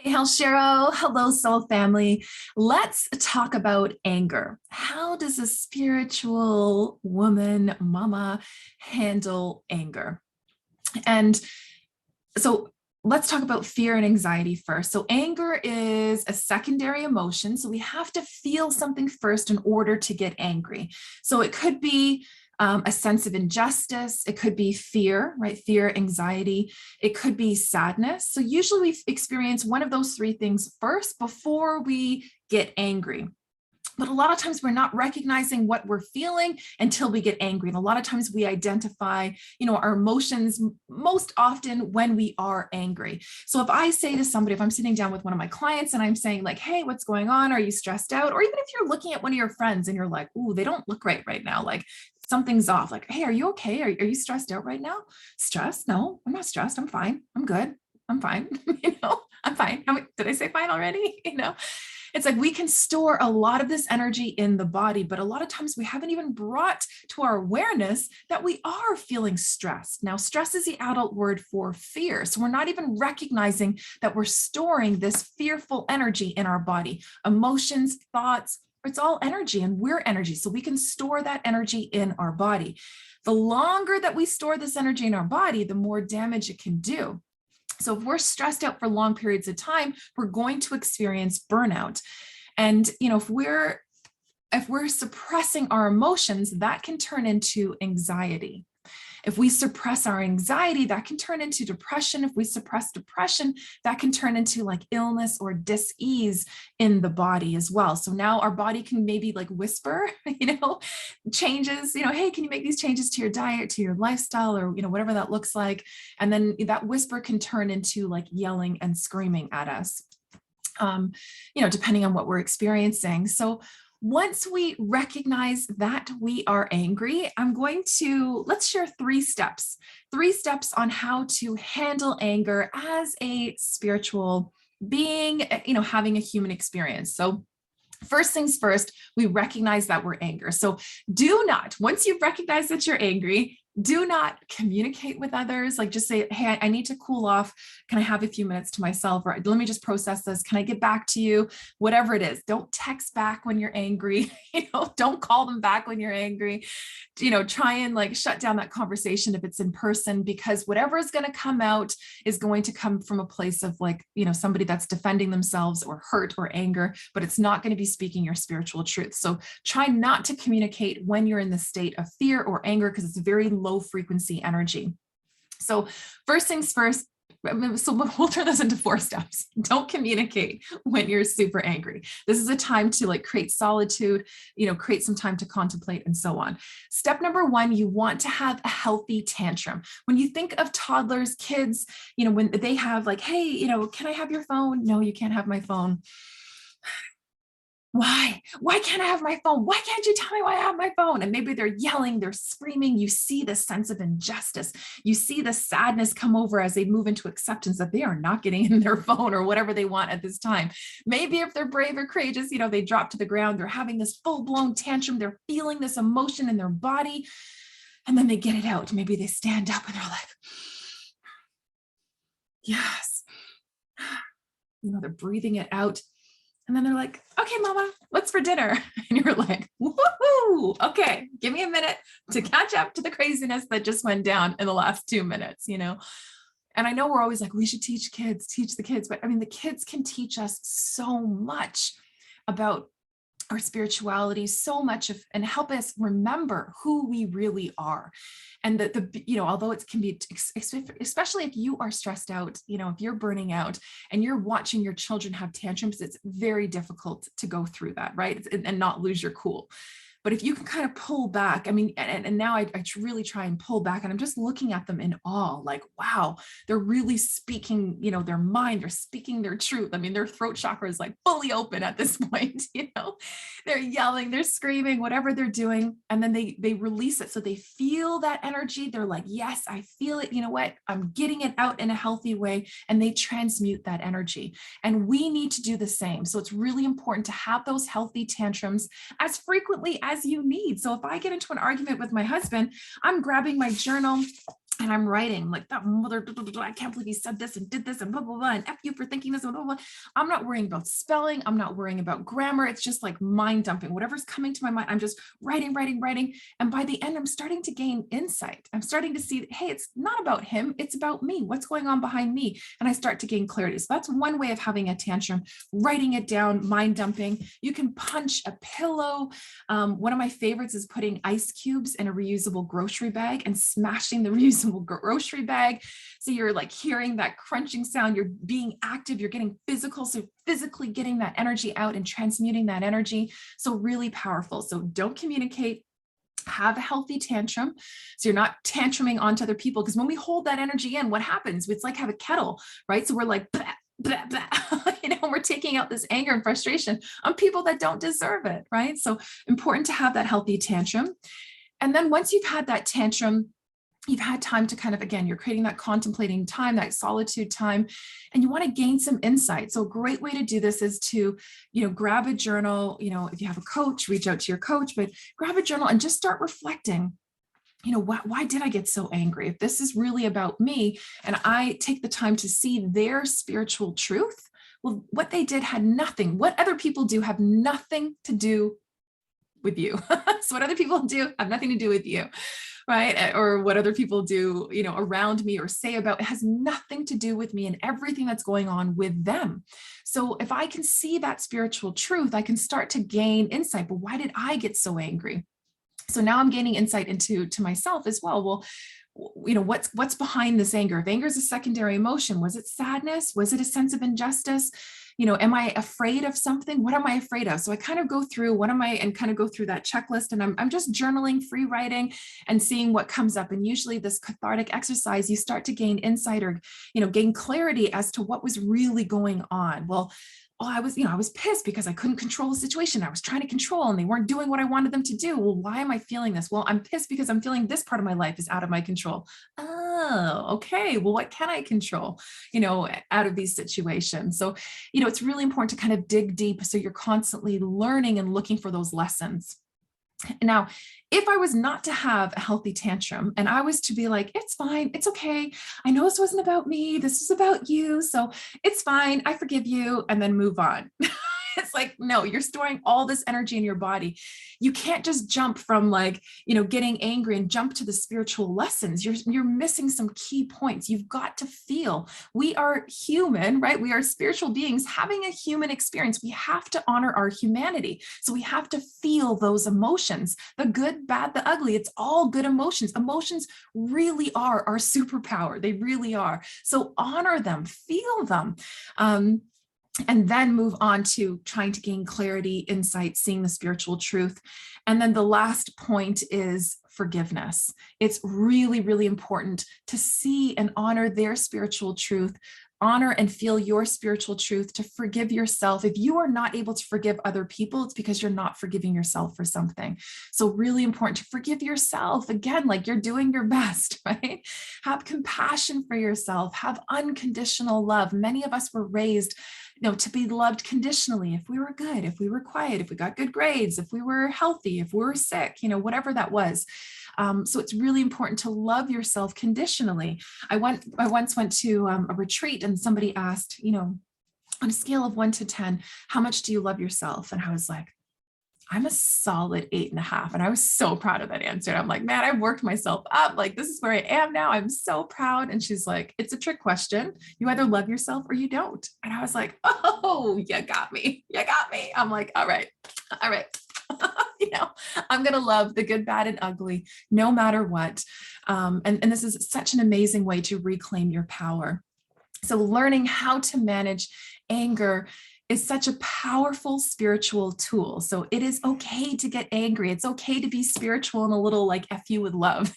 Hey, Cheryl. Hello, soul family. Let's talk about anger. How does a spiritual woman, mama, handle anger? And so let's talk about fear and anxiety first. So, anger is a secondary emotion. So, we have to feel something first in order to get angry. So, it could be a sense of injustice. It could be fear, right? Fear, anxiety. It could be sadness. So, usually we experience one of those three things first before we get angry. But a lot of times we're not recognizing what we're feeling until we get angry. And a lot of times we identify, our emotions most often when we are angry. So if I say to somebody, if I'm sitting down with one of my clients and I'm saying like, hey, what's going on? Are you stressed out? Or even if you're looking at one of your friends and you're like, ooh, they don't look right now. Like something's off. Like, hey, are you okay? Are you stressed out right now? Stressed? No, I'm not stressed. I'm fine. I'm good. I'm fine. I'm fine. Did I say fine already? It's like we can store a lot of this energy in the body, but a lot of times we haven't even brought to our awareness that we are feeling stressed. Now, stress is the adult word for fear. So we're not even recognizing that we're storing this fearful energy in our body. Emotions, thoughts, it's all energy and we're energy. So we can store that energy in our body. The longer that we store this energy in our body, the more damage it can do. So if we're stressed out for long periods of time, we're going to experience burnout. And if we're suppressing our emotions, that can turn into anxiety. If we suppress our anxiety, that can turn into depression. If we suppress depression, that can turn into like illness or dis-ease in the body as well. So now our body can maybe like whisper, changes, hey, can you make these changes to your diet, to your lifestyle, or, whatever that looks like. And then that whisper can turn into like yelling and screaming at us, depending on what we're experiencing. So once we recognize that we are angry, let's share three steps on how to handle anger as a spiritual being, having a human experience. So first things first, we recognize that we're angry. So once you've recognized that you're angry, do not communicate with others. Like just say, hey, I need to cool off. Can I have a few minutes to myself? Or let me just process this. Can I get back to you? Whatever it is. Don't text back when you're angry. Don't call them back when you're angry. Try and like shut down that conversation if it's in person, because whatever is going to come out is going to come from a place of like, somebody that's defending themselves or hurt or anger, but it's not going to be speaking your spiritual truth. So try not to communicate when you're in the state of fear or anger, because it's very low frequency energy. So first things first, so we'll turn this into 4 steps. Don't communicate when you're super angry. This is a time to like create solitude, create some time to contemplate and so on. Step number 1, you want to have a healthy tantrum. When you think of toddlers, kids, when they have like, hey, can I have your phone? No, you can't have my phone. Why can't I have my phone? Why can't you tell me why I have my phone? And maybe they're yelling, they're screaming. You see the sense of injustice. You see the sadness come over as they move into acceptance that they are not getting in their phone or whatever they want at this time. Maybe if they're brave or courageous, they drop to the ground. They're having this full-blown tantrum. They're feeling this emotion in their body. And then they get it out. Maybe they stand up and they're like, yes. They're breathing it out. And then they're like, okay, mama, what's for dinner? And you're like, woohoo, okay, give me a minute to catch up to the craziness that just went down in the last 2 minutes, And I know we're always like, we should teach the kids. But I mean, the kids can teach us so much about our spirituality, so much and help us remember who we really are. And although it can be, especially if you are stressed out, if you're burning out and you're watching your children have tantrums, it's very difficult to go through that, right? And not lose your cool. But if you can kind of pull back, I mean, and now I really try and pull back, and I'm just looking at them in awe, like, wow, they're really speaking, their mind, they're speaking their truth. I mean, their throat chakra is like fully open at this point, they're yelling, they're screaming, whatever they're doing. And then they release it. So they feel that energy. They're like, yes, I feel it. You know what? I'm getting it out in a healthy way. And they transmute that energy. And we need to do the same. So it's really important to have those healthy tantrums as frequently as you need. So if I get into an argument with my husband, I'm grabbing my journal, and I'm writing like that mother, I can't believe he said this and did this and blah, blah, blah, and F you for thinking this and blah, blah, blah. I'm not worrying about spelling. I'm not worrying about grammar. It's just like mind dumping. Whatever's coming to my mind, I'm just writing, writing, writing. And by the end, I'm starting to gain insight. I'm starting to see, hey, it's not about him. It's about me. What's going on behind me? And I start to gain clarity. So that's one way of having a tantrum, writing it down, mind dumping. You can punch a pillow. One of my favorites is putting ice cubes in a reusable grocery bag and smashing the reusable grocery bag. So you're like hearing that crunching sound, you're being active, you're getting physical. So physically getting that energy out and transmuting that energy. So really powerful. So don't communicate, have a healthy tantrum. So you're not tantruming onto other people. Because when we hold that energy in, what happens? It's like have a kettle, right? So we're like, blah, blah, blah. We're taking out this anger and frustration on people that don't deserve it, right? So important to have that healthy tantrum. And then once you've had that tantrum, you've had time to kind of, again, you're creating that contemplating time, that solitude time, and you want to gain some insight. So a great way to do this is to, grab a journal, if you have a coach, reach out to your coach, but grab a journal and just start reflecting. Why did I get so angry? If this is really about me and I take the time to see their spiritual truth, well, what they did had nothing, what other people do have nothing to do with you. So what other people do have nothing to do with you, right? Or what other people do, around me or say about, it has nothing to do with me and everything that's going on with them. So if I can see that spiritual truth, I can start to gain insight. But why did I get so angry? So now I'm gaining insight into myself as well. Well, what's behind this anger? If anger is a secondary emotion, was it sadness? Was it a sense of injustice? Am I afraid of something? What am I afraid of? So I kind of go through, go through that checklist, and I'm just journaling, free writing, and seeing what comes up. And usually this cathartic exercise, you start to gain insight or, gain clarity as to what was really going on. Well, I was pissed because I couldn't control the situation. I was trying to control and they weren't doing what I wanted them to do. Well, why am I feeling this? Well, I'm pissed because I'm feeling this part of my life is out of my control. Oh, okay. Well, what can I control, out of these situations? So, it's really important to kind of dig deep. So you're constantly learning and looking for those lessons. Now, if I was not to have a healthy tantrum and I was to be like, it's fine, it's okay, I know this wasn't about me, this was about you, so it's fine, I forgive you, and then move on. It's like, no, you're storing all this energy in your body. You can't just jump from getting angry and jump to the spiritual lessons. You're missing some key points. You've got to feel. We are human, right? We are spiritual beings having a human experience. We have to honor our humanity. So we have to feel those emotions, the good, bad, the ugly. It's all good emotions. Emotions really are our superpower. They really are. So honor them, feel them. And then move on to trying to gain clarity, insight, seeing the spiritual truth. And then the last point is forgiveness. It's really, really important to see and honor their spiritual truth, honor and feel your spiritual truth, to forgive yourself. If you are not able to forgive other people, it's because you're not forgiving yourself for something. So really important to forgive yourself. Again, like you're doing your best, right? Have compassion for yourself, have unconditional love. Many of us were raised to be loved conditionally. If we were good, if we were quiet, if we got good grades, if we were healthy, if we were sick, whatever that was. So it's really important to love yourself conditionally. I once went to a retreat and somebody asked, on a scale of 1 to 10, how much do you love yourself? And I was like, I'm a solid 8.5. And I was so proud of that answer. And I'm like, man, I've worked myself up. Like, this is where I am now. I'm so proud. And she's like, it's a trick question. You either love yourself or you don't. And I was like, oh, you got me. You got me. I'm like, all right. I'm going to love the good, bad, and ugly, no matter what. And this is such an amazing way to reclaim your power. So learning how to manage anger is such a powerful spiritual tool. So it is okay to get angry. It's okay to be spiritual and a little like F you with love,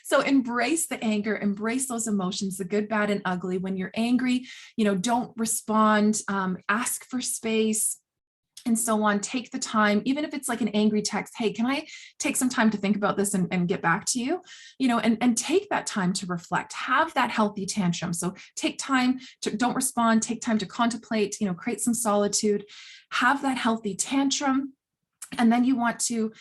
So embrace the anger, embrace those emotions, the good, bad, and ugly. When you're angry, don't respond, ask for space, and so on. Take the time, even if it's like an angry text, hey, can I take some time to think about this and get back to you? And take that time to reflect, have that healthy tantrum. So take time to, don't respond, take time to contemplate, create some solitude, have that healthy tantrum. And then you want to,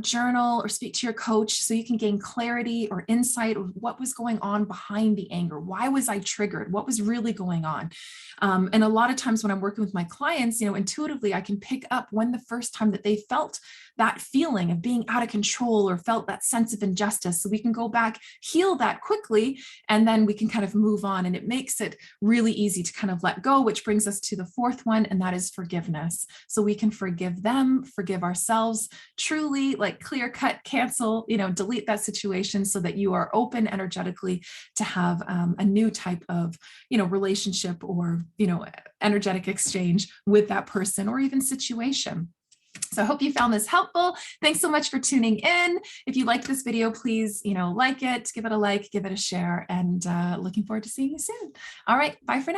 journal or speak to your coach so you can gain clarity or insight of what was going on behind the anger. Why was I triggered? What was really going on? And a lot of times when I'm working with my clients, intuitively, I can pick up when the first time that they felt that feeling of being out of control or felt that sense of injustice. So we can go back, heal that quickly, and then we can kind of move on. And it makes it really easy to kind of let go, which brings us to the fourth one, and that is forgiveness. So we can forgive them, forgive ourselves, truly like clear cut, cancel, delete that situation so that you are open energetically to have a new type of, relationship or, energetic exchange with that person or even situation. So I hope you found this helpful. Thanks so much for tuning in. If you liked this video, please, like it, give it a like, give it a share, and looking forward to seeing you soon. All right, bye for now.